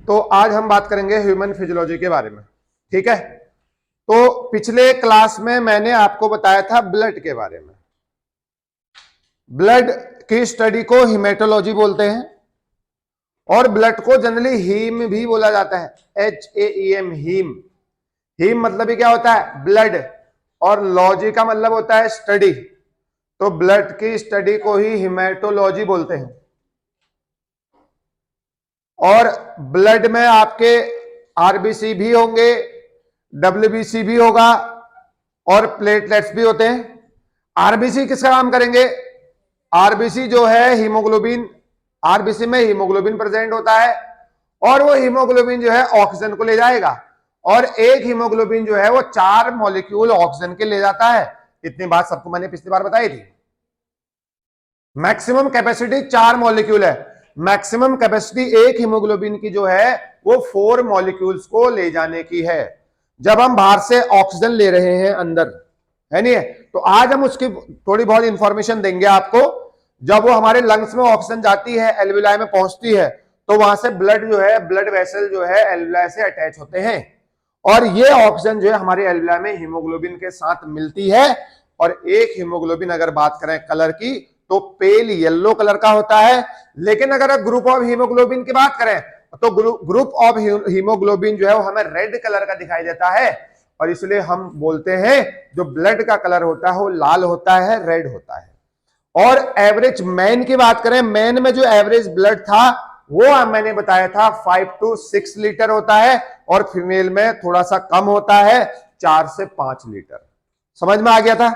तो आज हम बात करेंगे ह्यूमन फिजियोलॉजी के बारे में। ठीक है, तो पिछले क्लास में मैंने आपको बताया था ब्लड के बारे में। ब्लड की स्टडी को हिमेटोलॉजी बोलते हैं और ब्लड को जनरली हीम भी बोला जाता है, HAEM, हीम। हीम मतलब ही क्या होता है? ब्लड। और लॉजी का मतलब होता है स्टडी, तो ब्लड की स्टडी को ही हिमेटोलॉजी बोलते हैं। और ब्लड में आपके आरबीसी भी होंगे, WBC भी होगा और प्लेटलेट्स भी होते हैं। आरबीसी किसका काम करेंगे? आरबीसी जो है हीमोग्लोबिन, आरबीसी में हीमोग्लोबिन प्रेजेंट होता है और वो हीमोग्लोबिन जो है ऑक्सीजन को ले जाएगा और एक हीमोग्लोबिन जो है वो 4 मॉलिक्यूल ऑक्सीजन के ले जाता है। इतनी बात सबको मैंने पिछली बार बताई थी। मैक्सिमम कैपेसिटी 4 मॉलिक्यूल है। मैक्सिमम कैपेसिटी एक हीमोग्लोबिन की जो है वो 4 मॉलिक्यूल्स को ले जाने की है। जब हम बाहर से ऑक्सीजन ले रहे हैं अंदर, है नहीं है, तो आज हम उसकी थोड़ी बहुत इंफॉर्मेशन देंगे आपको। जब वो हमारे लंग्स में ऑक्सीजन जाती है, एल्विलाई में पहुंचती है, तो वहां से ब्लड जो है, ब्लड वेसल जो है एल्विलाई से अटैच होते हैं और ये ऑक्सीजन जो है हमारे एल्विलाई में हीमोग्लोबिन के साथ मिलती है। और एक हीमोग्लोबिन अगर बात करें कलर की तो पेल येलो कलर का होता है, लेकिन अगर ग्रुप ऑफ हीमोग्लोबिन की बात करें तो ग्रुप ऑफ हीमोग्लोबिन जो है वो हमें रेड कलर का दिखाई देता है और इसलिए हम बोलते हैं जो ब्लड का कलर होता है वो लाल होता है, रेड होता है। और एवरेज मैन की बात करें, मैन में जो एवरेज ब्लड था वो मैंने बताया था 5 to 6 लीटर होता है और फीमेल में थोड़ा सा कम होता है, 4 से 5 लीटर। समझ में आ गया था?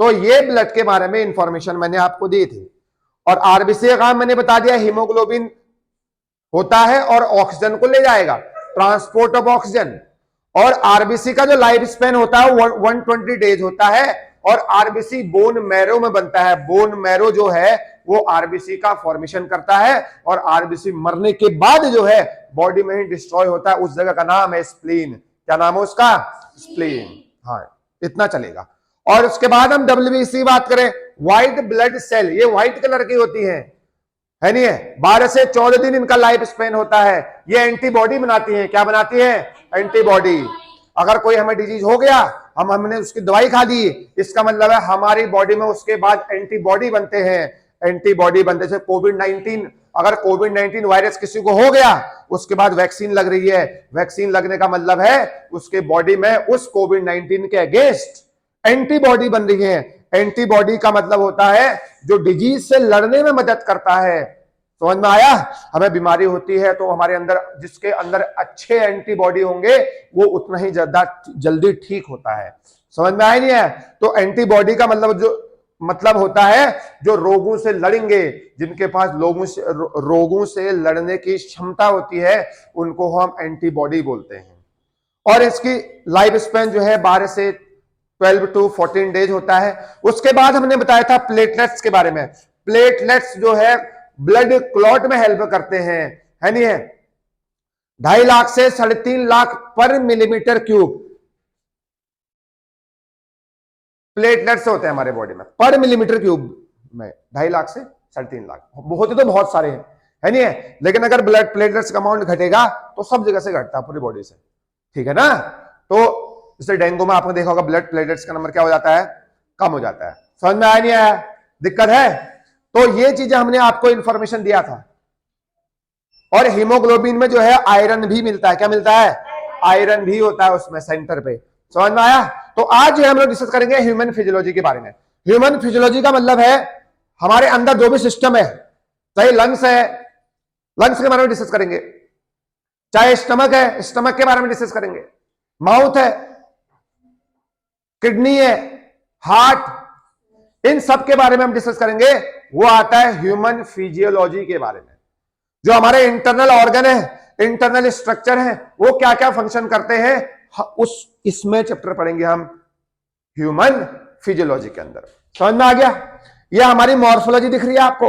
तो ये ब्लड के बारे में इंफॉर्मेशन मैंने आपको दी थी। और आरबीसी का काम मैंने बता दिया, हीमोग्लोबिन होता है और ऑक्सीजन को ले जाएगा, ट्रांसपोर्ट ऑफ ऑक्सीजन। और आरबीसी का जो लाइफ स्पेन होता है 120 डेज होता है और आरबीसी बोन मैरो में बनता है। बोन मैरो जो है वो आरबीसी का फॉर्मेशन करता है और आरबीसी मरने के बाद जो है बॉडी में ही डिस्ट्रॉय होता है। उस जगह का नाम है स्प्लीन। क्या नाम है उसका? स्प्लीन। हाँ, इतना चलेगा। और उसके बाद हम WBC बात करें, व्हाइट ब्लड सेल, ये व्हाइट कलर की होती है नहीं है, 12 से 14 दिन इनका लाइफ स्पेन होता है। ये एंटीबॉडी बनाती है। क्या बनाती है? एंटीबॉडी। अगर कोई हमें डिजीज हो गया, हमने उसकी दवाई खा ली, इसका मतलब है हमारी बॉडी में उसके बाद एंटीबॉडी बनते हैं। एंटीबॉडी बनते से कोविड-19, अगर कोविड-19 वायरस किसी को हो गया उसके बाद वैक्सीन लग रही है। वैक्सीन लगने का मतलब है उसके बॉडी में उस कोविड-19 के अगेंस्ट एंटीबॉडी बन रही है। एंटीबॉडी का मतलब होता है जो डिजीज से लड़ने में मदद करता है। समझ में आया? हमें बीमारी होती है तो हमारे अंदर, जिसके अंदर अच्छे एंटीबॉडी होंगे वो उतना ही ज्यादा जल्दी ठीक होता है। समझ में आया नहीं है? तो एंटीबॉडी का मतलब होता है जो रोगों से लड़ेंगे, जिनके पास रोगों से लड़ने की क्षमता होती है उनको हम एंटीबॉडी बोलते हैं। और इसकी लाइफ स्पेन जो है 12 से 12 to 14 डेज होता है। उसके बाद हमने बताया था प्लेटलेट्स के बारे में। प्लेटलेट्स जो है ब्लड क्लॉट में हेल्प करते हैं, है नहीं है? 2.5 लाख से 3.5 लाख पर मिलीमीटर क्यूब प्लेटलेट्स होते हैं हमारे बॉडी में, पर मिलीमीटर क्यूब में 2.5 लाख से 3.5 लाख। बहुत ही तो बहुत सारे हैं, है नहीं है? लेकिन अगर ब्लड प्लेटलेट्स का अमाउंट घटेगा तो सब जगह से घटता है, पूरी बॉडी से। ठीक है ना? तो जैसे डेंगू में आपने देखा होगा ब्लड प्लेटलेट्स का नंबर क्या हो जाता है? कम हो जाता है। समझ में आया नहीं आया? दिक्कत है? तो ये चीजें हमने आपको इंफॉर्मेशन दिया था। और हीमोग्लोबिन में जो है आयरन भी मिलता है। क्या मिलता है? आयरन भी होता है उसमें सेंटर पे। समझ में आया? तो आज जो हम लोग डिस्कस करेंगे ह्यूमन फिजियोलॉजी के बारे में। ह्यूमन फिजियोलॉजी का मतलब है हमारे अंदर जो भी सिस्टम है, चाहे लंग्स है, लंग्स के बारे में डिस्कस करेंगे, चाहे स्टमक है, स्टमक के बारे में डिस्कस करेंगे, माउथ है, किडनी है, हार्ट, इन सब के बारे में हम डिस्कस करेंगे। वो आता है ह्यूमन फिजियोलॉजी के बारे में। जो हमारे इंटरनल ऑर्गन है, इंटरनल स्ट्रक्चर है, वो क्या क्या फंक्शन करते हैं, इसमें चैप्टर पढ़ेंगे हम ह्यूमन फिजियोलॉजी के अंदर। समझ में आ गया? ये हमारी मॉर्फोलॉजी दिख रही है आपको।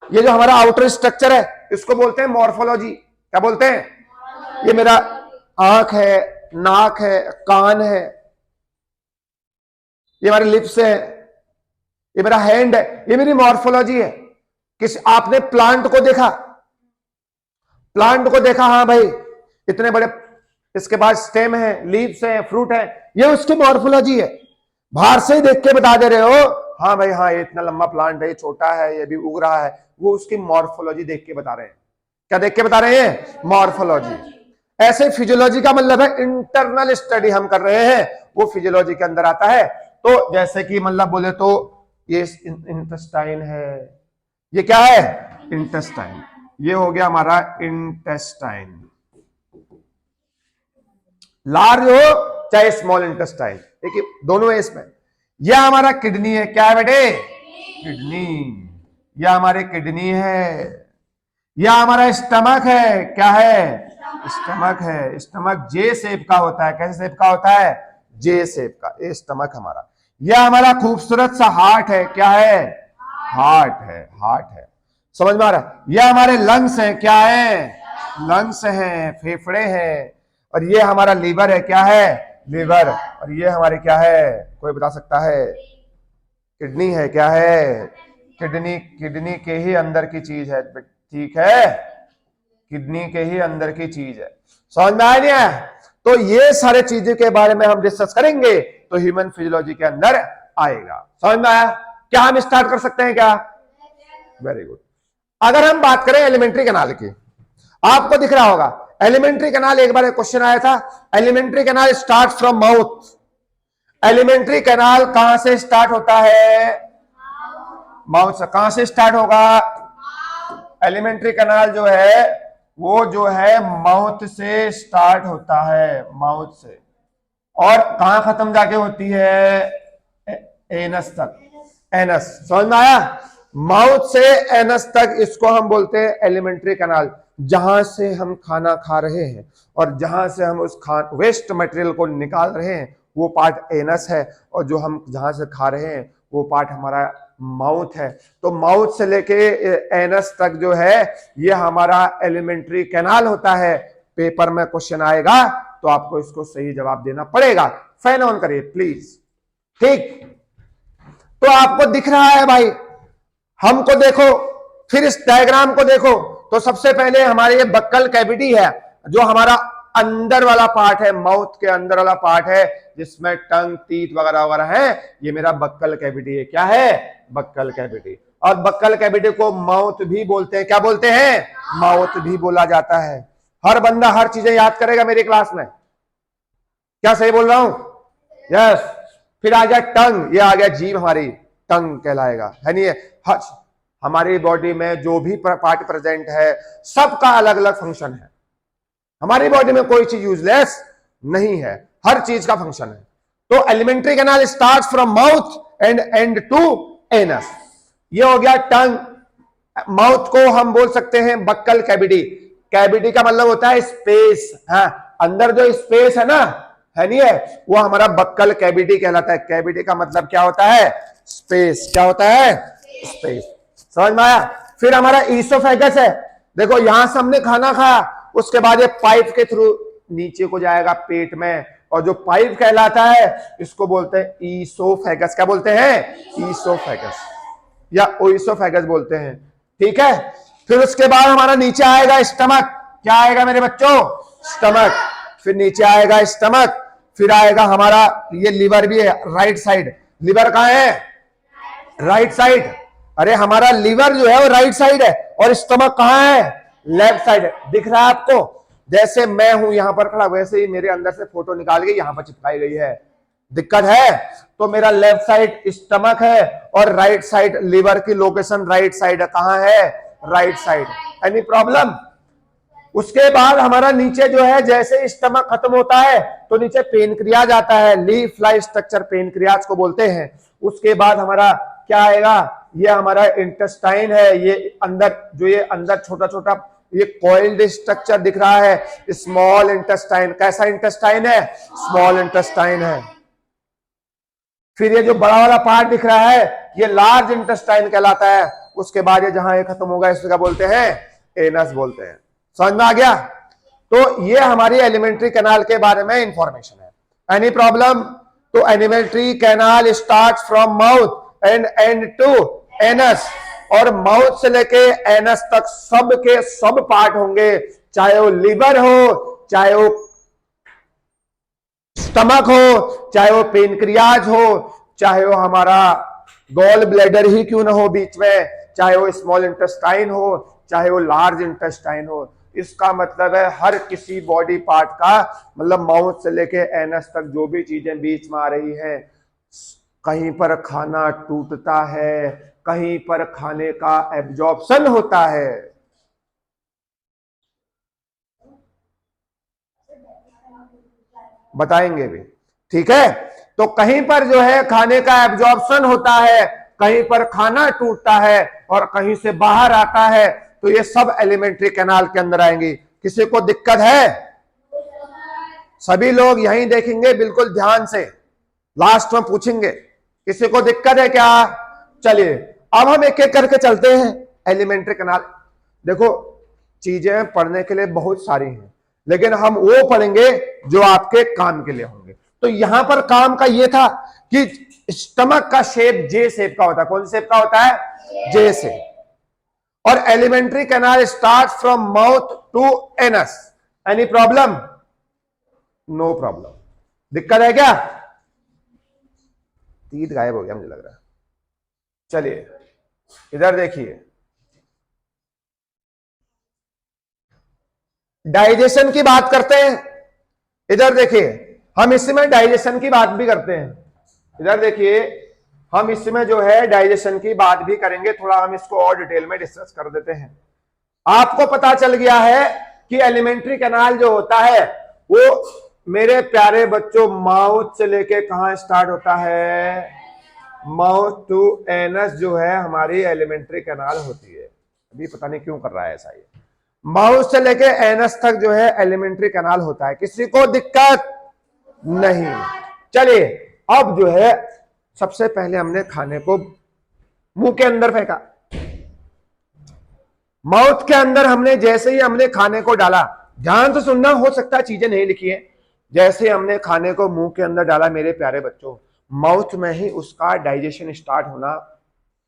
ये जो हमारा आउटर स्ट्रक्चर है इसको बोलते हैं मॉर्फोलॉजी। क्या बोलते हैं? ये मेरा आंख है, नाक है, कान है, ये हमारी लिप्स है, ये मेरा हैंड है, ये मेरी मॉर्फोलॉजी है। आपने प्लांट को देखा? प्लांट को देखा, हाँ भाई इतने बड़े, इसके बाद स्टेम है, लीव्स है, फ्रूट है, ये उसकी मॉर्फोलॉजी है। बाहर से ही देख के बता दे रहे हो, हाँ भाई हाँ ये इतना लंबा प्लांट है, ये छोटा है, ये भी उग रहा है, वो उसकी मॉर्फोलॉजी देख के बता रहे हैं। क्या देख के बता रहे हैं? मॉर्फोलॉजी। ऐसे फिजियोलॉजी का मतलब है इंटरनल स्टडी हम कर रहे हैं, वो फिजियोलॉजी के अंदर आता है। तो जैसे कि मतलब बोले तो ये इंटेस्टाइन है, ये क्या है? इंटेस्टाइन। ये हो गया हमारा इंटेस्टाइन, लार्ज हो चाहे स्मॉल इंटेस्टाइन, देखिए दोनों है इसमें। यह हमारा किडनी है, क्या है बेटे? किडनी। यह हमारे किडनी है। यह हमारा स्टमक है, क्या है? स्टमक है। स्टमक जे शेप का होता है, कैसे शेप का होता है? जे शेप का, ये स्टमक हमारा। यह हमारा खूबसूरत सा हार्ट है, क्या है? हार्ट है, हार्ट है। समझ में आ रहा है? यह हमारे लंग्स है, क्या है? लंग्स हैं, फेफड़े हैं। और ये हमारा लीवर है, क्या है? लीवर। और ये हमारे क्या है? कोई बता सकता है? किडनी है, क्या है? किडनी। किडनी के ही अंदर की चीज है, ठीक है, किडनी के ही अंदर की चीज है। समझ में आया? तो ये सारे चीजों के बारे में हम डिस्कस करेंगे तो ह्यूमन फिजियोलॉजी के अंदर आएगा। समझ में आया? क्या हम स्टार्ट कर सकते हैं क्या? Very good. अगर हम बात करें एलिमेंट्री कैनाल की, आपको दिख रहा होगा एलिमेंट्री कैनाल, एक बार एक क्वेश्चन आया था, elementary canal start from mouth. Alimentary canal कहां से स्टार्ट होता है? माउथ से। कहां से स्टार्ट होगा? एलिमेंट्री कैनाल जो है वो जो है माउथ से स्टार्ट होता है, माउथ से। और कहां खत्म जाके होती है? एनस तक। एनस। समझ में आया? माउथ से एनस तक, इसको हम बोलते हैं एलिमेंट्री कैनाल। जहां से हम खाना खा रहे हैं और जहां से हम उस वेस्ट मटेरियल को निकाल रहे हैं वो पार्ट एनस है, और जो हम जहां से खा रहे हैं वो पार्ट हमारा माउथ है। तो माउथ से लेके एनस तक जो है ये हमारा एलिमेंट्री कैनाल होता है। पेपर में क्वेश्चन आएगा तो आपको इसको सही जवाब देना पड़ेगा। फैन ऑन करिए प्लीज। ठीक, तो आपको दिख रहा है भाई, हमको देखो, फिर इस डायग्राम को देखो। तो सबसे पहले हमारे ये बक्कल कैविटी है, जो हमारा अंदर वाला पार्ट है, माउथ के अंदर वाला पार्ट है, जिसमें टंग, टीथ वगैरह वगैरह है, ये मेरा बक्कल कैविटी है। क्या है? Buccal cavity. और बक्कल कैविटी को माउथ भी बोलते हैं। क्या बोलते हैं? माउथ भी बोला जाता है। हर बंदा हर चीजें याद करेगा मेरी क्लास में। क्या सही बोल रहा हूं? यस। फिर आ गया टंग, ये आ गया जीभ, हमारी टंग कहलाएगा, है नहीं? हमारी बॉडी में जो भी पार्ट प्रेजेंट है सबका अलग अलग फंक्शन है। हमारी बॉडी में कोई चीज यूजलेस नहीं है, हर चीज का फंक्शन है। तो elementary canal starts from mouth and and to anus. ये हो गया टंग। माउथ को हम बोल सकते हैं बक्कल कैविटी। कैविटी का मतलब होता है स्पेस। हाँ, अंदर जो स्पेस है ना, है नहीं है, वो हमारा बक्कल कैविटी कहलाता है। कैविटी का मतलब क्या होता है? स्पेस। क्या होता है? स्पेस। समझ में आया? फिर हमारा ईसोफेगस है। देखो यहां से हमने खाना खाया, उसके बाद ये पाइप के थ्रू नीचे को जाएगा पेट में, और जो पाइप कहलाता है इसको बोलते हैं ईसोफेगस। क्या बोलते हैं? ईसोफेगस या ओइसोफेगस बोलते हैं। ठीक है। फिर उसके बाद हमारा नीचे आएगा स्टमक। क्या आएगा मेरे बच्चों? स्टमक। फिर नीचे आएगा स्टमक, फिर आएगा हमारा ये लीवर भी है, राइट साइड। लीवर कहां है? Right side. अरे हमारा लीवर जो है वो राइट साइड है, और स्टमक कहां है? लेफ्ट साइड है। दिख रहा है आपको? जैसे मैं हूं यहां पर खड़ा, वैसे ही मेरे अंदर से फोटो निकाल के यहां पर चिपकाई गई है। दिक्कत है? तो मेरा लेफ्ट साइड स्टमक है और राइट साइड लीवर की लोकेशन राइट साइड है। कहां है? Right side. Any problem? उसके बाद हमारा नीचे जो है, जैसे स्टमक खत्म होता है तो नीचे पेनक्रियाज आता है। लीफ फ्लाई स्ट्रक्चर पेनक्रियाज को बोलते हैं। उसके बाद हमारा क्या आएगा? ये हमारा इंटेस्टाइन है। ये अंदर जो ये अंदर छोटा छोटा ये कॉइल्ड स्ट्रक्चर दिख रहा है, स्मॉल इंटेस्टाइन। कैसा इंटेस्टाइन है? स्मॉल इंटेस्टाइन है। फिर ये जो बड़ा वाला पार्ट दिख रहा है ये लार्ज इंटेस्टाइन कहलाता है। उसके बाद ये जहां ये खत्म होगा इसको क्या बोलते हैं? एनस बोलते हैं। समझ में आ गया? तो ये हमारी एलिमेंट्री कैनाल के बारे में इंफॉर्मेशन है। Any problem? तो elementary canal start from mouth and and to anus, और माउथ से लेके एनस तक सब के सब पार्ट होंगे, चाहे वो लिवर हो, चाहे वो स्टमक हो, चाहे वो पेनक्रियाज हो, चाहे वो हमारा गॉल ब्लैडर ही क्यों ना हो बीच में, चाहे वो स्मॉल इंटेस्टाइन हो, चाहे वो लार्ज इंटेस्टाइन हो। इसका मतलब है हर किसी बॉडी पार्ट का, मतलब माउथ से लेके एनस तक जो भी चीजें बीच में आ रही है, कहीं पर खाना टूटता है, कहीं पर खाने का एब्जॉर्प्शन होता है। बताएंगे भी, ठीक है। तो कहीं पर जो है खाने का एब्जॉर्प्शन होता है, कहीं पर खाना टूटता है और कहीं से बाहर आता है, तो ये सब एलिमेंट्री कैनाल के अंदर आएंगी। किसी को दिक्कत है? सभी लोग यहीं देखेंगे बिल्कुल ध्यान से, लास्ट में पूछेंगे किसी को दिक्कत है क्या? चलिए अब हम एक एक करके चलते हैं एलिमेंट्री कैनाल। देखो चीजें पढ़ने के लिए बहुत सारी हैं, लेकिन हम वो पढ़ेंगे जो आपके काम के लिए होंगे। तो यहां पर काम का ये था कि स्टमक का शेप जे शेप का होता है। कौन शेप का होता है? J shape. और alimentary canal start from mouth to anus. Any problem? No problem. दिक्कत है क्या? तीत गायब हो गया मुझे लग रहा है। चलिए इधर देखिए, डाइजेशन की बात करते हैं। इधर देखिए, हम इसमें डाइजेशन की बात भी करते हैं। इधर देखिए, हम इसमें जो है डाइजेशन की बात भी करेंगे। थोड़ा हम इसको और डिटेल में डिस्कस कर देते हैं। आपको पता चल गया है कि एलिमेंट्री कैनाल जो होता है वो मेरे प्यारे बच्चों माउथ से लेके कहां स्टार्ट होता है? माउथ टू एनस जो है हमारी एलिमेंट्री कैनाल होती है। अभी पता नहीं क्यों कर रहा है ऐसा ये। माउथ से लेके एनस तक जो है एलिमेंट्री कैनाल होता है। किसी को दिक्कत नहीं? चलिए अब जो है सबसे पहले हमने खाने को मुंह के अंदर फेंका। माउथ के अंदर हमने जैसे ही हमने खाने को डाला, ध्यान से सुनना, हो सकता है चीजें नहीं लिखी है। जैसे हमने खाने को मुंह के अंदर डाला मेरे प्यारे बच्चों, माउथ में ही उसका डाइजेशन स्टार्ट होना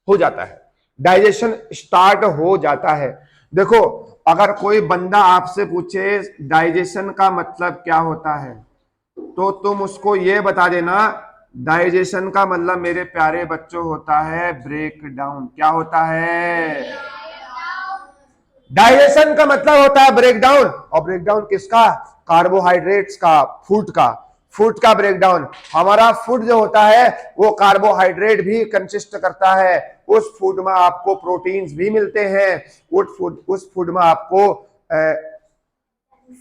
हो जाता है। डाइजेशन स्टार्ट हो जाता है। देखो अगर कोई बंदा आपसे पूछे डाइजेशन का मतलब क्या होता है, तो तुम उसको ये बता देना डाइजेशन का मतलब मेरे प्यारे बच्चों होता है ब्रेक डाउन। क्या होता है? डाइजेशन का मतलब होता है ब्रेक डाउन। और ब्रेक डाउन किसका? कार्बोहाइड्रेट्स का, फूड का। फूड का ब्रेकडाउन। हमारा फूड जो होता है वो कार्बोहाइड्रेट भी कंसिस्ट करता है। उस फूड में आपको प्रोटीन्स भी मिलते हैं, उस फूड में आपको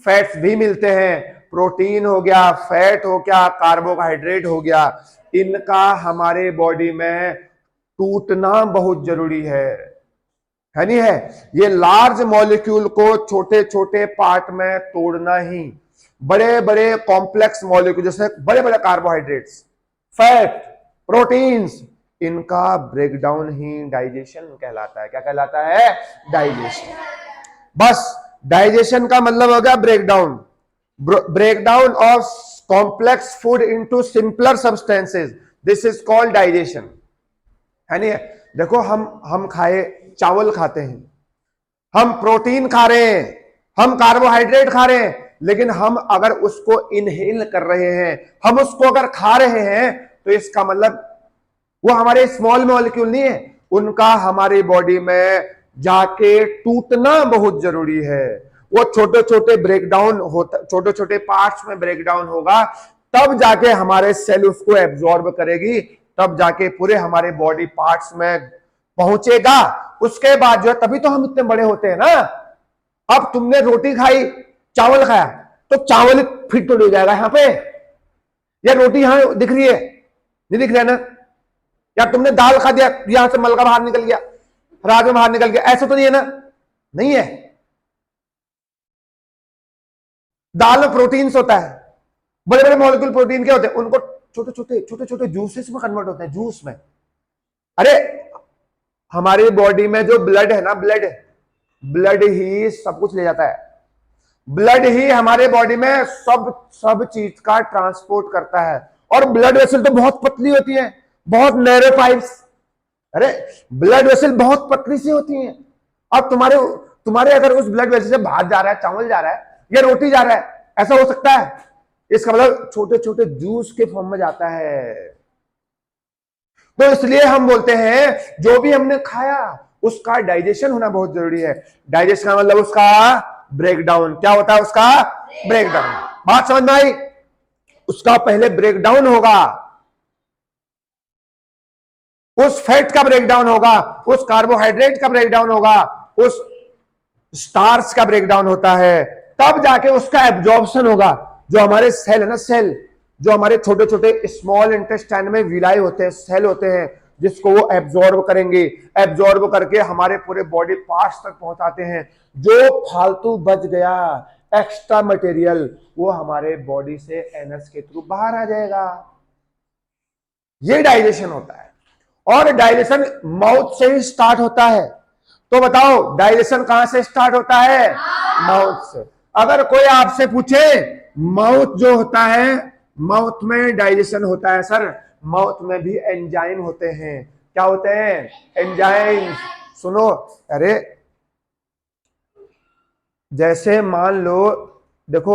फैट्स भी मिलते हैं। प्रोटीन हो गया, फैट हो गया, कार्बोहाइड्रेट हो गया, इनका हमारे बॉडी में टूटना बहुत जरूरी है नहीं है? ये लार्ज मॉलिक्यूल को छोटे छोटे पार्ट में तोड़ना ही, बड़े बड़े कॉम्प्लेक्स मॉलिक्यूल जैसे बड़े बड़े कार्बोहाइड्रेट्स, फैट, प्रोटीन्स, इनका ब्रेकडाउन ही डाइजेशन कहलाता है। क्या कहलाता है? डाइजेशन। बस डाइजेशन का मतलब हो गया breakdown. Breakdown of complex food into simpler substances, this is called digestion. है नहीं? देखो हम खाए चावल खाते हैं, हम प्रोटीन खा रहे हैं, हम कार्बोहाइड्रेट खा रहे हैं, लेकिन हम अगर उसको इनहेल कर रहे हैं, हम उसको अगर खा रहे हैं, तो इसका मतलब वो हमारे स्मॉल मॉलिक्यूल नहीं है, उनका हमारी बॉडी में जाके टूटना बहुत जरूरी है। वो छोटे छोटे ब्रेकडाउन होता, छोटे छोटे पार्ट्स में ब्रेकडाउन होगा, तब जाके हमारे सेल उसको एब्जॉर्ब करेगी, तब जाके पूरे हमारे बॉडी पार्ट्स में पहुंचेगा। उसके बाद जो है, तभी तो हम इतने बड़े होते हैं ना। अब तुमने रोटी खाई, चावल खाया, तो चावल फिट तो नहीं जाएगा यहां पे, या रोटी यहां दिख रही है, नहीं दिख रहा है ना? या तुमने दाल खा दिया, यहां से मलका बाहर निकल गया, राजमा बाहर निकल गया, ऐसा तो नहीं है ना? नहीं है। दाल में प्रोटीन्स होता है, बड़े बड़े मॉलिक्यूल प्रोटीन के होते हैं, उनको छोटे छोटे जूसेस में कन्वर्ट होते हैं, जूस में। अरे हमारी बॉडी में जो ब्लड है ना, ब्लड ही सब कुछ ले जाता है। ब्लड ही हमारे बॉडी में सब चीज का ट्रांसपोर्ट करता है। और ब्लड वेसल तो बहुत पतली होती है, बहुत नैरो पाइप्स। अरे ब्लड वेसल बहुत पतली सी होती है। अब तुम्हारे तुम्हारे अगर उस ब्लड वेसल से भात जा रहा है, चावल जा रहा है या रोटी जा रहा है, ऐसा हो सकता है? इसका मतलब छोटे छोटे जूस के फॉर्म में जाता है। तो इसलिए हम बोलते हैं जो भी हमने खाया उसका डाइजेशन होना बहुत जरूरी है। डाइजेशन का मतलब उसका ब्रेकडाउन। क्या होता है उसका? ब्रेकडाउन। बात समझ में आई? उसका पहले ब्रेकडाउन होगा, उस फैट का ब्रेकडाउन होगा, उस कार्बोहाइड्रेट का ब्रेकडाउन होगा, उस स्टार्च का ब्रेकडाउन होता है, तब जाके उसका एब्जॉर्प्शन होगा। जो हमारे सेल है ना, सेल जो हमारे छोटे छोटे स्मॉल इंटेस्टाइन में विलाई होते हैं, सेल होते हैं, जिसको वो एब्जॉर्ब करेंगे, एब्जॉर्ब करके हमारे पूरे बॉडी पार्ट्स तक पहुंचाते हैं। जो फालतू बच गया एक्स्ट्रा मटेरियल वो हमारे बॉडी से एनएस के थ्रू बाहर आ जाएगा। ये डाइजेशन होता है। और डाइजेशन माउथ से ही स्टार्ट होता है। तो बताओ डाइजेशन कहां से स्टार्ट होता है? माउथ से। अगर कोई आपसे पूछे माउथ जो होता है, माउथ में डाइजेशन होता है सर, माउथ में भी एंजाइम होते हैं। क्या होते हैं? एंजाइम। सुनो, अरे जैसे मान लो, देखो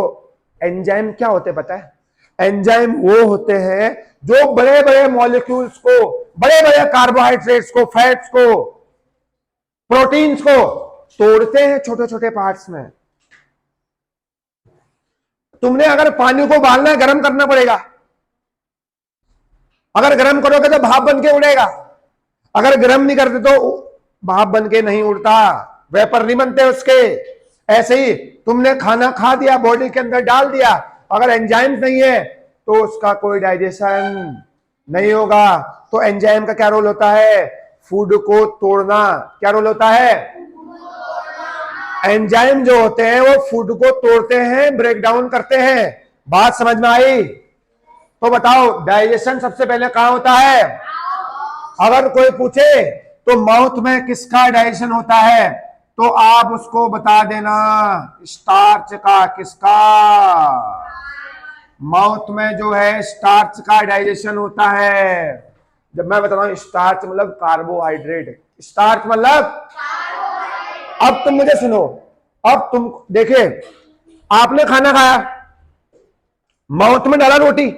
एंजाइम क्या होते हैं पता है? एंजाइम वो होते हैं जो बड़े बड़े मॉलिक्यूल्स को, बड़े बड़े कार्बोहाइड्रेट्स को, फैट्स को, प्रोटीन्स को तोड़ते हैं छोटे छोटे पार्ट्स में। तुमने अगर पानी को उबालना है, गर्म करना पड़ेगा। अगर गर्म करोगे तो भाप बन के उड़ेगा, अगर गर्म नहीं करते तो भाप बन के नहीं उड़ता, वेपर नहीं बनते उसके। ऐसे ही तुमने खाना खा दिया, बॉडी के अंदर डाल दिया, अगर एंजाइम नहीं है तो उसका कोई डाइजेशन नहीं होगा। तो एंजाइम का क्या रोल होता है? फूड को तोड़ना। क्या रोल होता है? एंजाइम जो होते हैं वो फूड को तोड़ते हैं, ब्रेक डाउन करते हैं। बात समझ में आई? तो बताओ डाइजेशन सबसे पहले कहां होता है? अगर कोई पूछे तो माउथ में किसका डाइजेशन होता है, तो आप उसको बता देना स्टार्च का। किसका? माउथ में जो है स्टार्च का डाइजेशन होता है। जब मैं बता रहा हूं स्टार्च मतलब कार्बोहाइड्रेट, स्टार्च मतलब, अब तुम मुझे सुनो, अब तुम देखे आपने खाना खाया, माउथ में डाला रोटी,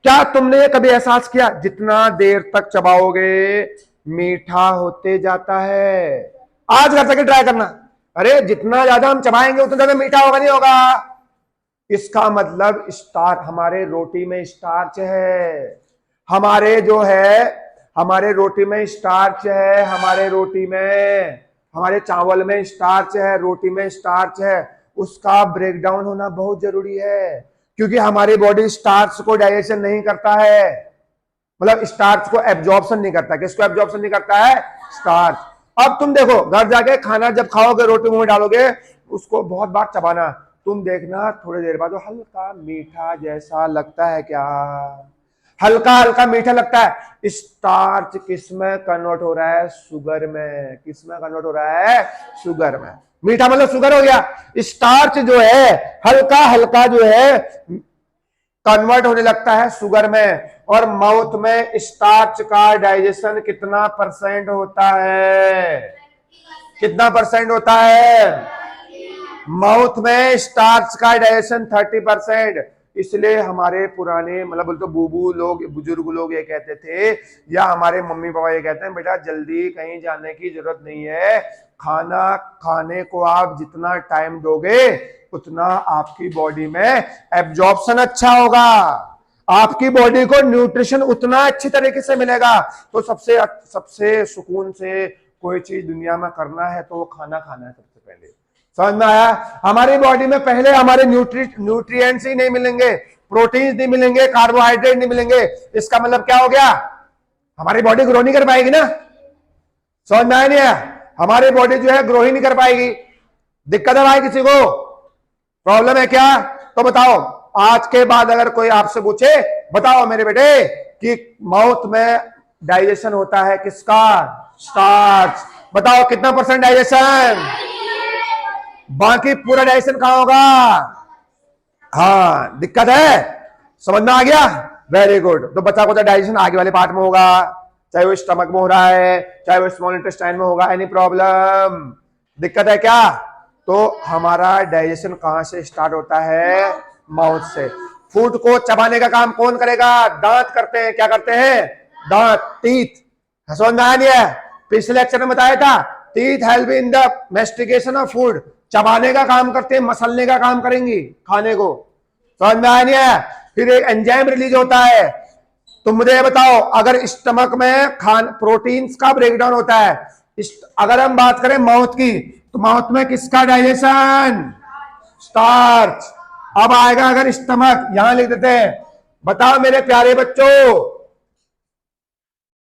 क्या तुमने कभी एहसास किया जितना देर तक चबाओगे मीठा होते जाता है? आज घर तक ट्राई करना। अरे जितना ज्यादा हम चबाएंगे उतना ज्यादा मीठा होगा, नहीं होगा? इसका मतलब स्टार्च, हमारे रोटी में स्टार्च है, हमारे जो है हमारे रोटी में स्टार्च है, हमारे रोटी में, हमारे चावल में स्टार्च है, रोटी में स्टार्च है। उसका ब्रेकडाउन होना बहुत जरूरी है, क्योंकि हमारी बॉडी स्टार्च को डाइजेशन नहीं करता है, मतलब स्टार्च को एब्जॉर्प्शन नहीं करता। किसको एब्जॉर्प्शन नहीं करता है? स्टार्च। अब तुम देखो घर जाके खाना जब खाओगे, रोटी मुंह में डालोगे, उसको बहुत बार चबाना, तुम देखना थोड़ी देर बाद वो हल्का मीठा जैसा लगता है। क्या हल्का हल्का मीठा लगता है? स्टार्च किस में कन्वर्ट हो रहा है? शुगर में। किस में कन्वर्ट हो रहा है? शुगर में। मीठा मतलब शुगर हो गया। स्टार्च जो है हल्का हल्का जो है कन्वर्ट होने लगता है शुगर में। और माउथ में स्टार्च का डाइजेशन कितना परसेंट होता है? कितना परसेंट होता है? माउथ में स्टार्च का डाइजेशन 30%। इसलिए हमारे पुराने मतलब बोलते बूबू लोग, बुजुर्ग लोग ये कहते थे, या हमारे मम्मी पापा ये कहते हैं, बेटा जल्दी कहीं जाने की जरूरत नहीं है, खाना खाने को आप जितना टाइम दोगे उतना आपकी बॉडी में एब्जॉर्प्शन अच्छा होगा, आपकी बॉडी को न्यूट्रिशन उतना अच्छी तरीके से मिलेगा। तो सबसे सुकून से कोई चीज दुनिया में करना है तो वो खाना खाना है सबसे पहले। समझ में आया? हमारी बॉडी में पहले हमारे न्यूट्रिएंट्स ही नहीं मिलेंगे, प्रोटीन्स नहीं मिलेंगे, कार्बोहाइड्रेट नहीं मिलेंगे। इसका मतलब क्या हो गया? हमारी बॉडी ग्रो नहीं कर पाएगी ना। समझ में आया नहीं आया? हमारी बॉडी जो है ग्रो ही नहीं कर पाएगी। दिक्कत है भाई? किसी को प्रॉब्लम है क्या? तो बताओ आज के बाद अगर कोई आपसे पूछे, बताओ मेरे बेटे कि माउथ में डाइजेशन होता है किसका? स्टार्च। बताओ कितना परसेंट डाइजेशन? बाकी पूरा डाइजेशन कहां होगा? हाँ, दिक्कत है? समझ में आ गया? Very good. तो बचा कुछ डाइजेशन आगे वाले पार्ट में होगा, चाहे वो स्टमक में हो रहा है, चाहे वो स्मॉल इंटेस्टाइन में होगा, एनी प्रॉब्लम? दिक्कत है क्या? तो हमारा डाइजेशन कहां से स्टार्ट होता है? माउथ से। फूड को चबाने का काम कौन करेगा? दांत करते हैं। क्या करते हैं? दांत, टीथ। समझ में आया नहीं है? पिछले लेक्चर में बताया था, teeth help in the mastication of food. चबाने का काम करते हैं, मसलने का काम करेंगी खाने को। समझ में आया नहीं है? फिर एक एंजाइम रिलीज होता है। तुम मुझे बताओ, अगर स्टमक में प्रोटीन्स का ब्रेकडाउन होता है, अगर हम बात करें माउथ की, तो माउथ में किसका डाइजेशन? स्टार्च। अब आएगा अगर स्टमक, यहां लिख देते हैं। बताओ मेरे प्यारे बच्चों।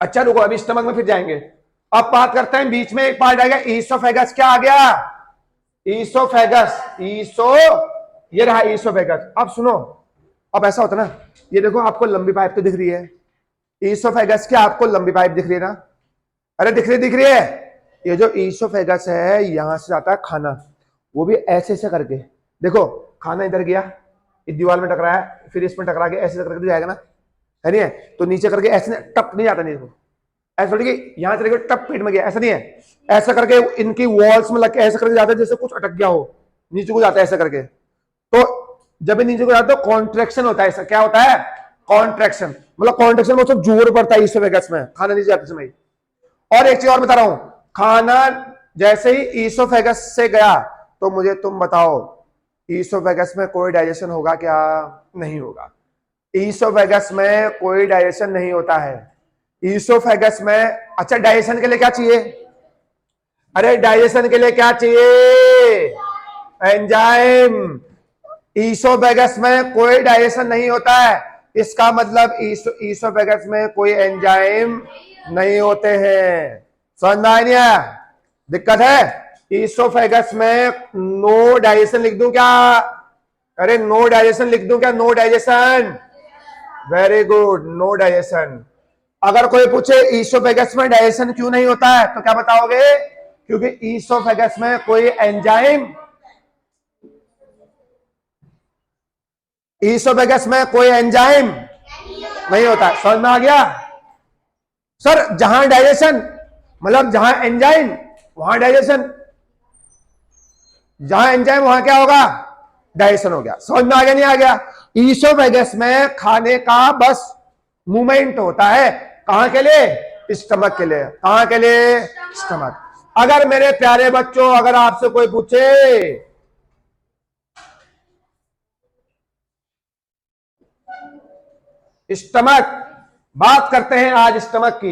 अच्छा रुको, अभी स्टमक में फिर जाएंगे। अब बात करते हैं, बीच में एक पार्ट आएगा ईसोफेगस। क्या आ गया? ईसोफेगस। ये रहा ईसोफेगस। अब सुनो, अब ऐसा होता ना, ये देखो आपको लंबी पाइप तो दिख रही है, ईसोफेगस की आपको लंबी पाइप दिख रही है ना? अरे दिख रही है। ये जो ईसोफेगस है, यहां से जाता है खाना, वो भी ऐसे ऐसे करके। देखो खाना इधर गया, इस दीवार में टकराया, फिर इसमें टकरा के ऐसे करके जाएगा ना, है नहीं है? तो नीचे करके ऐसे टप नहीं जाता, नहीं देखो ऐसा थोड़ी कि यहां चले गए टप पेट में गया, ऐसा नहीं है। ऐसा करके इनकी वॉल्स में लग के ऐसा करके जाता है जैसे कुछ अटक गया हो, नीचे को जाता है ऐसा करके। तो जब नीचे को जाता है तो कॉन्ट्रैक्शन होता है। ऐसा क्या होता है? कॉन्ट्रैक्शन। मतलब कॉन्ट्रैक्शन मतलब जोर पड़ता है ईसोफेगस में खाना नीचे जाते समय। और एक चीज और बता रहा हूं, खाना जैसे ही ईसोफेगस से गया, तो मुझे तुम बताओ, ईसोफेगस में कोई डाइजेशन होगा क्या? नहीं होगा। ईसोफेगस में कोई डाइजेशन नहीं होता है। ईसोफेगस में, अच्छा डाइजेशन के लिए क्या चाहिए? अरे डाइजेशन के लिए क्या चाहिए? एंजाइम। ईसोफेगस में कोई डाइजेशन नहीं होता है, इसका मतलब ईसोफेगस में कोई एंजाइम नहीं होते हैं। समझ में नहीं आया? दिक्कत है? ईसोफेगस में नो डाइजेशन लिख दूं क्या? अरे नो डाइजेशन लिख दूं क्या? No digestion. Very good, no digestion. अगर कोई पूछे ईसोफेगस में डाइजेशन क्यों नहीं होता है, तो क्या बताओगे? क्योंकि ईसोफेगस में कोई एंजाइम, ईसोफेगस में कोई एंजाइम नहीं होता। समझ में आ गया? सर जहां डाइजेशन मतलब जहां एंजाइम वहां डाइजेशन, जहां एंजाइम वहां क्या होगा? डाइजेशन हो गया। समझ में आ गया नहीं आ गया? ईसोफेगस में खाने का बस मूवमेंट होता है। कहां के लिए? स्टमक के लिए। कहां के लिए? स्टमक। अगर मेरे प्यारे बच्चों, अगर आपसे कोई पूछे स्टमक, बात करते हैं आज स्टमक की।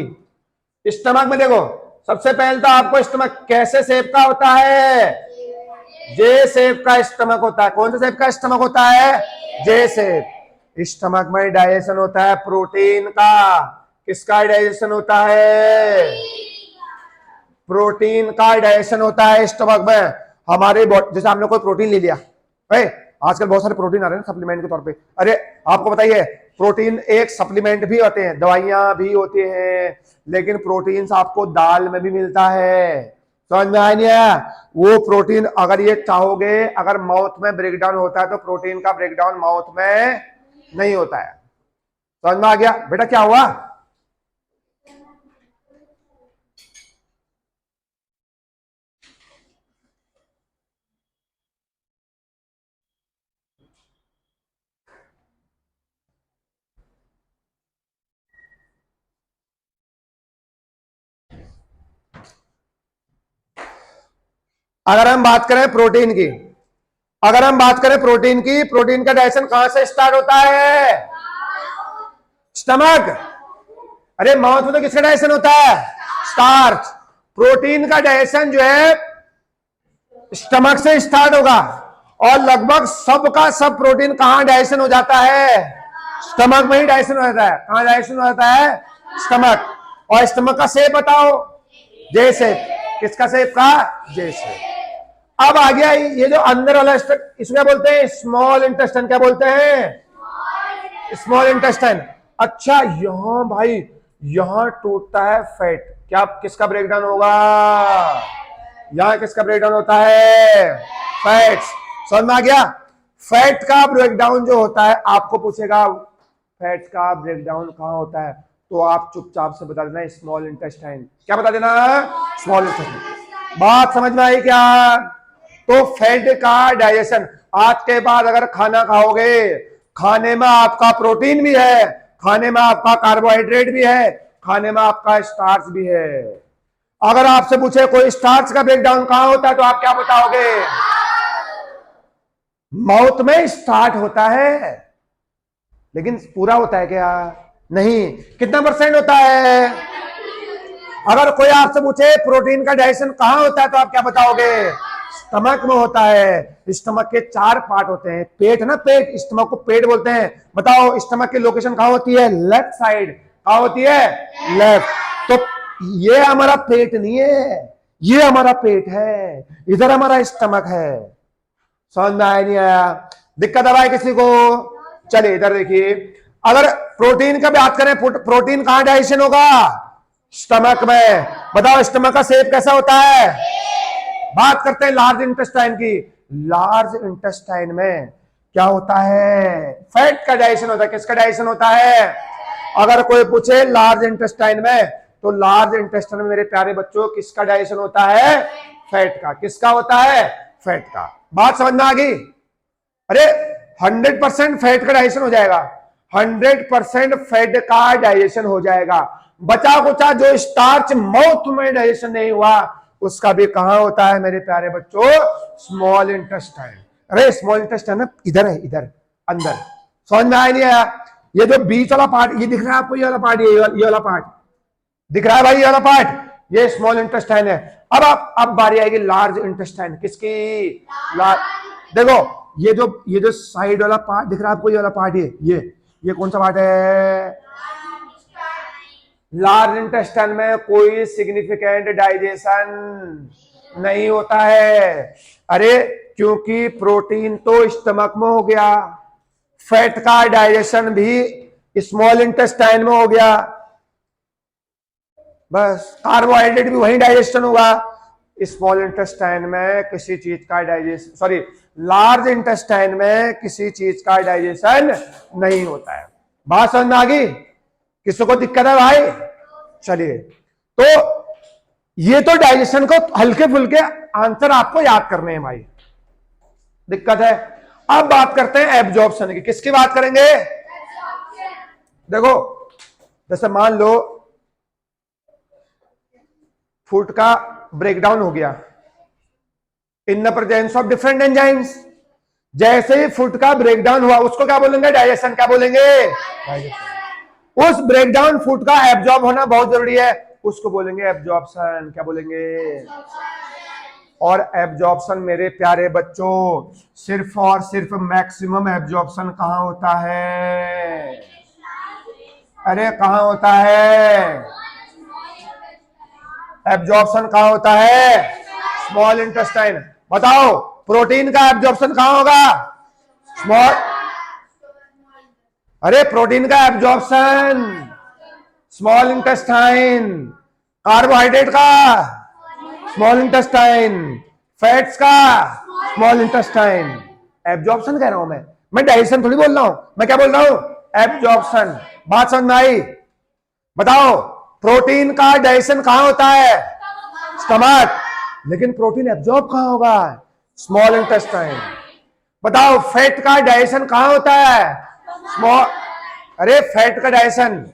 स्टमक में देखो, सबसे पहले तो आपको स्टमक कैसे शेप का होता है? जे शेप का स्टमक होता है। कौन सा शेप का स्टमक होता है? J shape. स्टमक में डाइजेशन होता है प्रोटीन का। किसका डाइजेशन होता है? प्रोटीन का डाइजेशन होता है स्टमक में। हमारे बॉडी, जैसे आपने कोई प्रोटीन ले लिया, आजकल बहुत सारे प्रोटीन आ रहे हैं सप्लीमेंट के तौर पे। अरे आपको बताइए, प्रोटीन एक सप्लीमेंट भी होते हैं, दवाइयां भी होती हैं, लेकिन प्रोटीन आपको दाल में भी मिलता है। समझ में आया नहीं है? वो प्रोटीन अगर ये चाहोगे, अगर माउथ में ब्रेकडाउन होता है तो प्रोटीन का ब्रेकडाउन माउथ में नहीं होता है। समझ में आ गया बेटा? क्या हुआ? अगर हम बात करें प्रोटीन की, अगर हम बात करें प्रोटीन की, प्रोटीन का डाइजेशन कहां से स्टार्ट होता है? स्टमक। अरे माउथ में तो किसका डाइजेशन होता है? स्टार्च। प्रोटीन का डाइजेशन जो है स्टमक से स्टार्ट होगा, और लगभग सबका सब प्रोटीन कहां डाइजेशन हो जाता है? स्टमक में ही डाइजेशन हो जाता है। कहां डाइजेशन हो जाता है? स्टमक। और स्टमक का शेप बताओ? जे शेप। किसका शेप का? जे शेप। अब आ गया ये जो अंदर वाला, इसको क्या बोलते हैं? Small intestine. क्या बोलते हैं? Small intestine. अच्छा यहां भाई, यहां टूटता है फैट। क्या किसका ब्रेकडाउन होगा? यहां किसका ब्रेकडाउन होता है? फैट्स। समझ में आ गया? फैट का ब्रेकडाउन जो होता है, आपको पूछेगा फैट का ब्रेकडाउन कहां होता है, तो आप चुपचाप से बता देना स्मॉल इंटेस्टाइन। क्या बता देना? Small intestine. बात समझ में आई क्या? तो फैट का डाइजेशन, आज के बाद अगर खाना खाओगे, खाने में आपका प्रोटीन भी है, खाने में आपका कार्बोहाइड्रेट भी है, खाने में आपका स्टार्च भी है। अगर आपसे पूछे कोई स्टार्च का ब्रेकडाउन कहां होता है तो आप क्या बताओगे? माउथ में स्टार्ट होता है, लेकिन पूरा होता है क्या? नहीं। कितना % होता है? अगर कोई आपसे पूछे प्रोटीन का डाइजेशन कहां होता है तो आप क्या बताओगे? स्टमक में होता है। स्टमक के 4 पार्ट होते हैं। पेट ना, पेट, स्टमक को पेट बोलते हैं। बताओ स्टमक की लोकेशन कहां होती है? Left side. कहां होती है? लेफ्ट। तो ये हमारा पेट नहीं है, ये हमारा पेट है, इधर हमारा स्टमक है। समझ में आया नहीं आया? दिक्कत आ रहा है किसी को? चलिए इधर देखिए, अगर प्रोटीन का बात करें, प्रोटीन कहां डाइजेशन होगा? स्टमक में। बताओ स्टमक का शेप कैसा होता है? बात करते हैं लार्ज इंटेस्टाइन की। लार्ज इंटेस्टाइन में क्या होता है? फैट का डाइजेशन होता है। किसका डाइजेशन होता है? अगर कोई पूछे लार्ज इंटेस्टाइन में, तो लार्ज इंटेस्टाइन में मेरे प्यारे बच्चों किसका डाइजेशन होता है? फैट का। किसका होता है? फैट का। बात समझ में आ गई? अरे 100% फैट का डाइजेशन हो जाएगा, 100% फैट का डाइजेशन हो जाएगा। बचा कुचा जो स्टार्च माउथ में डाइजेशन नहीं हुआ, उसका भी कहां होता है मेरे प्यारे बच्चों? Small intestine. अरे स्मॉल इंटेस्टाइन ना इधर है, इधर अंदर। समझ में आया नहीं आया? ये जो बीच वाला पार्ट, ये दिख रहा है आपको? ये वाला पार्ट, ये वाला पार्ट दिख रहा है भाई? ये वाला पार्ट, ये स्मॉल इंटेस्टाइन है। अब बारी आएगी लार्ज इंटेस्टाइन। किसकी? देखो ये जो साइड वाला पार्ट दिख रहा है आपको, ये वाला पार्ट, ये कौन सा पार्ट है? लार्ज इंटेस्टाइन में कोई सिग्निफिकेंट डाइजेशन नहीं होता है। अरे क्योंकि प्रोटीन तो स्टमक में हो गया, फैट का डाइजेशन भी स्मॉल इंटेस्टाइन में हो गया, बस कार्बोहाइड्रेट भी वहीं डाइजेशन होगा। स्मॉल इंटेस्टाइन में किसी चीज का डाइजेशन, सॉरी, लार्ज इंटेस्टाइन में किसी चीज का डाइजेशन नहीं होता है। बात समझ में आ गई? किसी को दिक्कत है भाई? चलिए, तो ये तो डाइजेशन को हल्के फुल्के आंसर आपको याद करने हैं भाई, दिक्कत है। अब बात करते हैं एब्जॉर्प्शन की। किसकी बात करेंगे? देखो, जैसे मान लो फूड का ब्रेकडाउन हो गया in the presence of different enzymes. जैसे ही फूड का ब्रेकडाउन हुआ उसको क्या बोलेंगे? डाइजेशन। क्या बोलेंगे? डाइजेशन। उस ब्रेकडाउन फूड का एब्जॉर्ब होना बहुत जरूरी है, उसको बोलेंगे एब्जॉर्प्शन। क्या बोलेंगे? और एब्जॉर्प्शन मेरे प्यारे बच्चों, सिर्फ और सिर्फ मैक्सिमम एब्जॉर्प्शन कहां होता है? अरे कहां होता है? एब्जॉर्प्शन कहां होता है? Small intestine. बताओ प्रोटीन का एब्जॉर्प्शन कहां होगा? स्मॉल। अरे प्रोटीन का एब्जॉर्प्शन स्मॉल इंटेस्टाइन, कार्बोहाइड्रेट का स्मॉल इंटेस्टाइन, फैट्स का स्मॉल इंटेस्टाइन। एब्जॉर्प्शन कह रहा हूं मैं डाइजेशन थोड़ी बोल रहा हूं। मैं क्या बोल रहा हूं? एब्जॉर्प्शन। बात समझ में आई? बताओ प्रोटीन का डाइजेशन कहां होता है? स्टमक। लेकिन प्रोटीन एब्जॉर्ब कहां होगा? Small intestine. बताओ फैट का डाइजेशन कहां होता है? स्मॉल। अरे फैट का डाइजेशन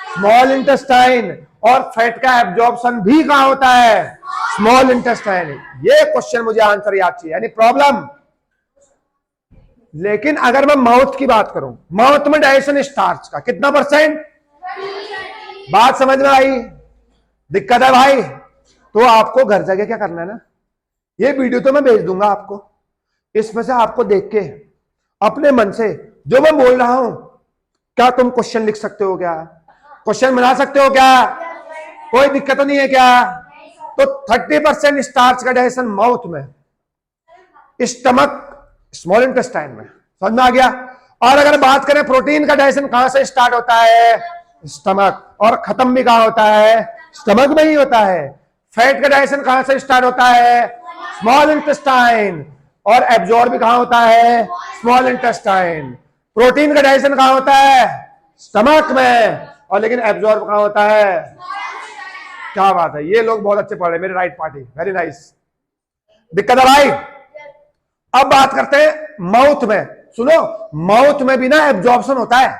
स्मॉल इंटेस्टाइन, और फैट का एब्जॉर्प्शन भी कहां होता है? Small intestine. ये क्वेश्चन मुझे आंसर याद चाहिए, यानी प्रॉब्लम। लेकिन अगर मैं माउथ की बात करूं, माउथ में डाइजेशन स्टार्च का कितना %? बात समझ में आई? दिक्कत है भाई? तो आपको घर जाके क्या करना है ना, ये वीडियो तो मैं भेज दूंगा आपको, इसमें से आपको देख के अपने मन से जो मैं बोल रहा हूं, क्या तुम क्वेश्चन लिख सकते हो? क्या क्वेश्चन बना सकते हो? क्या कोई दिक्कत नहीं है क्या? तो 30% स्टार्च का डाइजेशन माउथ में, स्टमक स्मॉल इंटेस्टाइन में। समझ में आ गया? और अगर बात करें प्रोटीन का डाइजेशन कहां से स्टार्ट होता है? स्टमक, और खत्म भी कहां होता है? स्टमक में ही होता है। फैट का डाइजेशन कहां से स्टार्ट होता है? स्मॉल इंटेस्टाइन, और एब्जॉर्ब भी कहां होता है? Small intestine. प्रोटीन का डाइजेशन कहां होता है? स्टमक में, और लेकिन एब्जॉर्ब कहां होता है? क्या बात है, ये लोग बहुत अच्छे पढ़ रहे हैं, मेरे राइट पार्टी, वेरी नाइस। दिक्कत है भाई। अब बात करते हैं माउथ में। सुनो, माउथ में भी ना एब्जॉर्प्शन होता है।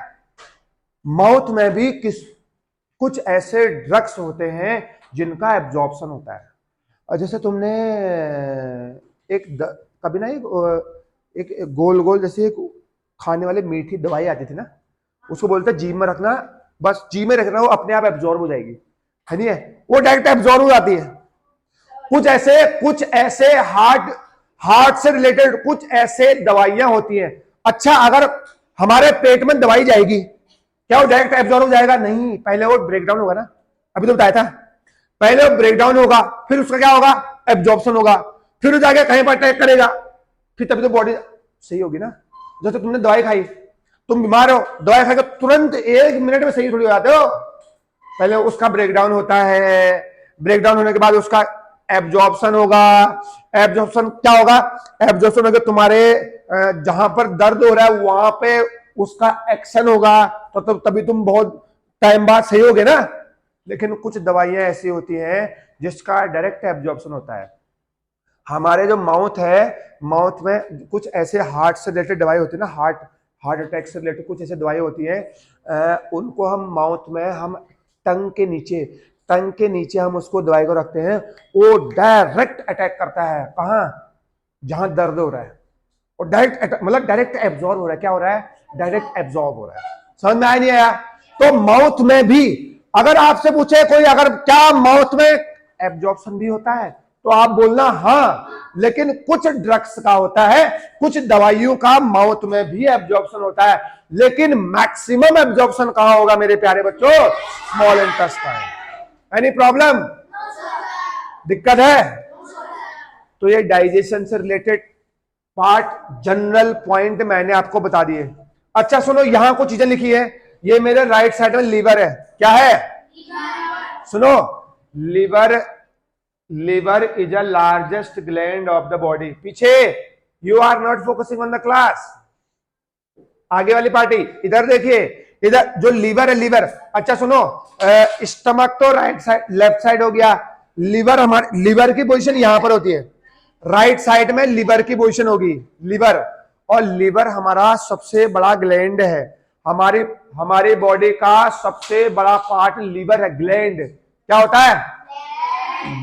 माउथ में भी कुछ ऐसे ड्रग्स होते हैं जिनका एब्जॉर्प्शन होता है। और जैसे तुमने कभी ना एक गोल गोल जैसे एक खाने वाली मीठी दवाई आती थी ना, उसको बोलते हैं जीभ में रखना, बस जीभ में रखना, वो अपने आप एब्जॉर्ब हो जाएगी, है नहीं है, वो डायरेक्ट एब्जॉर्ब हो जाती है। कुछ ऐसे हार्ट से रिलेटेड कुछ ऐसे दवाइयां होती हैं। अच्छा, अगर हमारे पेट में दवाई जाएगी, क्या वो डायरेक्ट एब्जॉर्ब हो जाएगा? नहीं, पहले वो ब्रेकडाउन होगा ना, अभी तो बताया था, पहले वो ब्रेकडाउन होगा, फिर उसका क्या होगा? एब्जॉर्प्शन होगा, फिर वो जाके कहीं पर अटैक करेगा, फिर तभी तो बॉडी सही होगी ना। जैसे तुमने दवाई खाई, तुम बीमार हो, दवाई खाकर तुरंत 1 मिनट में सही थोड़ी हो जाते हो, पहले उसका ब्रेकडाउन होता है, ब्रेकडाउन होने के बाद उसका एब्जॉर्प्शन होगा। एब्जॉर्प्शन क्या होगा? एब्जॉर्प्शन होगा तुम्हारे जहां पर दर्द हो रहा है वहां पे उसका एक्शन होगा, तो तभी तुम बहुत टाइम बाद सही होगे ना। लेकिन कुछ दवाइयां ऐसी होती हैं जिसका डायरेक्ट एब्जॉर्प्शन होता है। हमारे जो माउथ है, माउथ में कुछ ऐसे हार्ट से रिलेटेड दवाई होती है ना, हार्ट अटैक से रिलेटेड कुछ ऐसी दवाई होती है, उनको हम माउथ में, हम टंग के नीचे हम उसको दवाई को रखते हैं, वो डायरेक्ट अटैक करता है। कहां? जहां दर्द हो रहा है, और डायरेक्ट मतलब डायरेक्ट एब्जॉर्ब हो रहा है। क्या हो रहा है? डायरेक्ट एब्जॉर्ब हो रहा है। समझ में आया नहीं आया? तो माउथ में भी अगर आपसे पूछे कोई, अगर क्या माउथ में एब्जॉर्प्शन भी होता है, तो आप बोलना हाँ, लेकिन कुछ ड्रग्स का होता है, कुछ दवाइयों का माउथ में भी एब्जॉर्प्शन होता है, लेकिन मैक्सिमम एब्जॉर्प्शन कहां होगा मेरे प्यारे बच्चों? Small intestine. Any problem? दिक्कत है? तो ये डाइजेशन से रिलेटेड पार्ट, जनरल पॉइंट मैंने आपको बता दिए। अच्छा सुनो, यहां कुछ चीजें लिखी है, ये मेरे राइट साइड में लीवर है। क्या है? सुनो, liver is a largest gland of the body. पीछे, you are not focusing on the class. आगे वाली पार्टी इधर देखिए, इधर जो लीवर है, लीवर। अच्छा सुनो, स्टमक तो राइट साइड, लेफ्ट साइड हो गया। लीवर, हमारे लीवर की पोजीशन यहां पर होती है, राइट साइड में लीवर की पोजीशन होगी, लीवर। और लीवर हमारा सबसे बड़ा ग्लैंड है, हमारी बॉडी का सबसे बड़ा पार्ट लीवर है। ग्लैंड क्या होता है?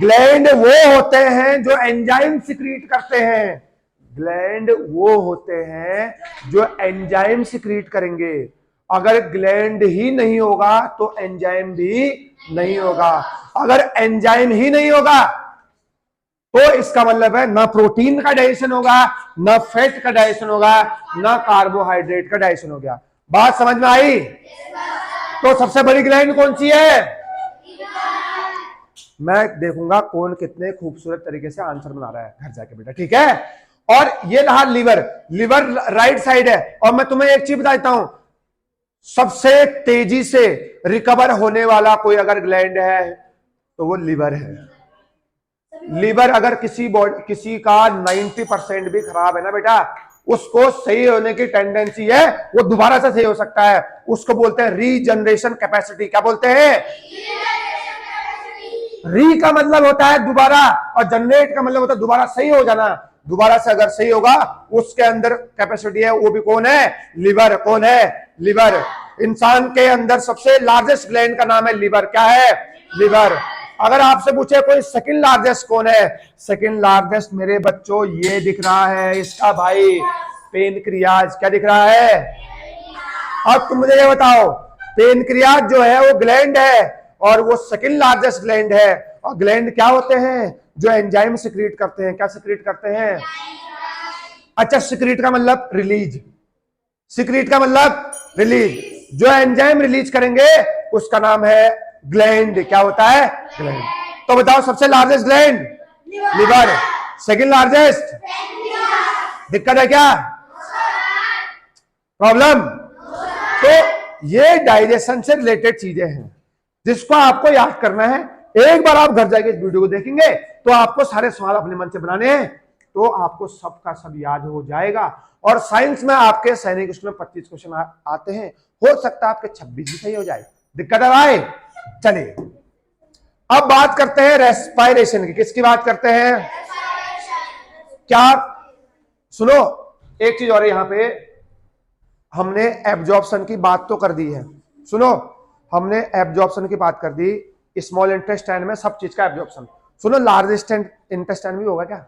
ग्लैंड वो होते हैं जो एंजाइम सिक्रीट करते हैं। ग्लैंड वो होते हैं जो एंजाइम सिक्रीट करेंगे। अगर ग्लैंड ही नहीं होगा तो एंजाइम भी नहीं होगा। अगर एंजाइम ही नहीं होगा तो इसका मतलब है ना प्रोटीन का डाइजेशन होगा, ना फैट का डाइजेशन होगा, ना कार्बोहाइड्रेट का डाइजेशन हो गया। बात समझ में आई? तो सबसे बड़ी ग्लैंड कौन सी है? मैं देखूंगा कौन कितने खूबसूरत तरीके से आंसर बना रहा है घर जाके बेटा, ठीक है। और ये रहा लीवर, लीवर राइट साइड है। और मैं तुम्हें एक चीज बता देता हूं, सबसे तेजी से रिकवर होने वाला कोई अगर ग्लैंड है तो वो लीवर है। लीवर अगर किसी का 90% भी खराब है ना बेटा, उसको सही होने की टेंडेंसी है, वो दोबारा से सही हो सकता है। उसको बोलते हैं रीजनरेशन कैपेसिटी। क्या बोलते हैं? री का मतलब होता है दोबारा, और जनरेट का मतलब होता है दोबारा सही हो जाना। दोबारा से अगर सही होगा, उसके अंदर कैपेसिटी है, वो भी कौन है? लिवर। कौन है? लिवर। इंसान के अंदर सबसे लार्जेस्ट ग्लैंड का नाम है लिवर। क्या है? लिवर। अगर आपसे पूछे कोई सेकंड लार्जेस्ट कौन है? सेकंड लार्जेस्ट मेरे बच्चों ये दिख रहा है, इसका भाई पेनक्रियाज। क्या दिख रहा है? अब तुम मुझे ये बताओ, पेनक्रियाज जो है वो ग्लैंड है, और वो सेकंड लार्जेस्ट ग्लैंड है। और ग्लैंड क्या होते हैं? जो एंजाइम सिक्रीट करते हैं। क्या सिक्रीट करते हैं? अच्छा, सिक्रीट का मतलब रिलीज, सिक्रीट का मतलब रिलीज। जो एंजाइम रिलीज करेंगे उसका नाम है ग्लैंड। क्या होता है? ग्लैंड। तो बताओ, सबसे largest gland liver, second largest. दिक्कत है क्या? प्रॉब्लम? तो ये डाइजेशन से रिलेटेड चीजें हैं जिसको आपको याद करना है। एक बार आप घर जाके इस वीडियो को देखेंगे तो आपको सारे सवाल अपने मन से बनाने हैं, तो आपको सब का सब याद हो जाएगा। और साइंस में आपके सैनिक उसमें 25 क्वेश्चन आते हैं, हो सकता है आपके 26 भी सही हो जाए। दिक्कत है भाई? चलिए अब बात करते हैं रेस्पायरेशन की। किसकी बात करते हैं? क्या सुनो, एक चीज और है यहां पे, हमने एब्जॉर्प्शन की बात तो कर दी है। सुनो, हमने एब्जॉर्प्शन की बात कर दी, स्मॉल इंटेस्टाइन में सब चीज का एब्जॉर्प्शन। सुनो, लार्ज इंटेस्टाइन भी होगा क्या?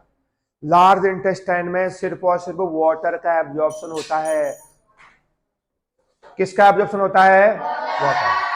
लार्ज इंटेस्टाइन में सिर्फ और सिर्फ वाटर का एब्जॉर्प्शन होता है। किसका एब्जॉर्प्शन होता है? वाटर।